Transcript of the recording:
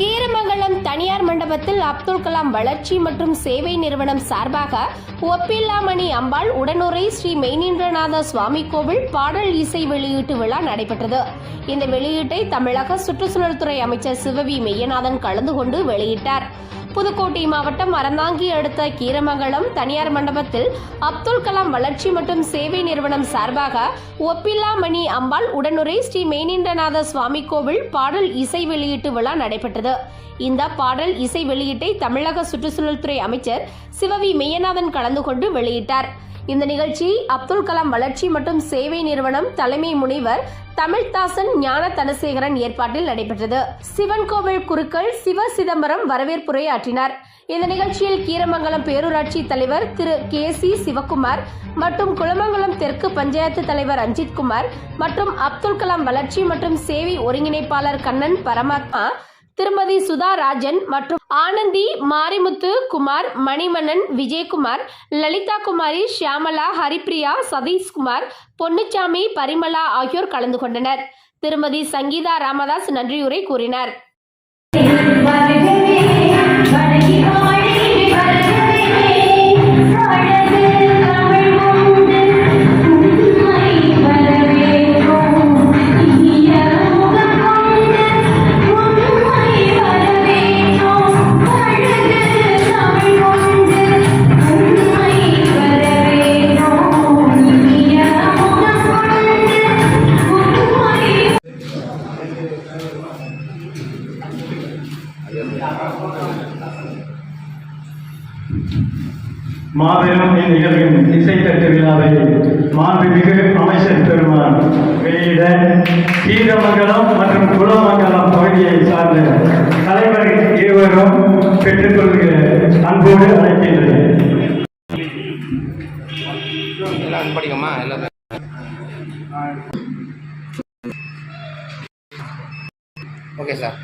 கீரமங்கலம் தனியார் மண்டபத்தில் அப்துல் கலாம் வளர்ச்சி மற்றும் சேவை நிறுவனம் சார்பாக ஒப்பில்லாமணி அம்பாள் உடனுறை ஸ்ரீ மெய்நின்றநாத சுவாமி கோவில் பாடல் இசை வெளியீட்டு விழா நடைபெற்றது. இந்த வெளியீட்டை தமிழக சுற்றுச்சூழல் துறை அமைச்சர் சிவவி மெய்யநாதன் கலந்து கொண்டு வெளியிட்டார். புதுக்கோட்டை மாவட்டம் அறந்தாங்கி அடுத்த கீரமங்கலம் தனியார் மண்டபத்தில் அப்துல் கலாம் வளர்ச்சி மற்றும் சேவை நிறுவனம் சார்பாக ஒப்பில்லாமணி அம்பாள் உடனுறை ஸ்ரீ மெய்நின்றநாத சுவாமி கோவில் பாடல் இசை வெளியீட்டு விழா நடைபெற்றது. இந்த பாடல் இசை வெளியீட்டை தமிழக சுற்றுச்சூழல் துறை அமைச்சர் சிவவி மெய்யநாதன் கலந்து கொண்டு வெளியிட்டார். இந்த நிகழ்ச்சி அப்துல் கலாம் வளர்ச்சி மற்றும் சேவை நிறுவனம் தலைமை முனைவர் தமிழ்தாசன் ஞான தனசேகரன் ஏற்பாட்டில் நடைபெற்றது. சிவன் கோவில் குருக்கள் சிவ சிதம்பரம் வரவேற்புரை ஆற்றினார். இந்த நிகழ்ச்சியில் கீரமங்கலம் பேரூராட்சி தலைவர் திரு கே.சி. சிவக்குமார் மற்றும் குளமங்கலம் தெற்கு பஞ்சாயத்து தலைவர் அஞ்சித்குமார் மற்றும் அப்துல் கலாம் வளர்ச்சி மற்றும் சேவை ஒருங்கிணைப்பாளர் கண்ணன் பரமாத்மா, திருமதி சுதா ராஜன் மற்றும் ஆனந்தி, மாரிமுத்து, குமார், மணிமன்னன், விஜயகுமார், லலிதா குமாரி, ஷியாமலா, ஹரிப்பிரியா, சதீஷ்குமார், பொன்னுச்சாமி, பரிமலா ஆகியோர் கலந்து கொண்டனர். திருமதி சங்கீதா ராமதாஸ் நன்றியுரை கூறினார். மாபெரும் நிகழ்வின் இசைத்தட்டு விழாவை மாண்புமிகு அமைச்சர் பெருமான் வெளியிட கீரமங்கலம் மற்றும் குளமங்கலம் பகுதியை சார்ந்த தலைவர் இருவரும் பெற்றுக்கொள்கிற அன்போடு அழைக்கின்றேன். Okay sir.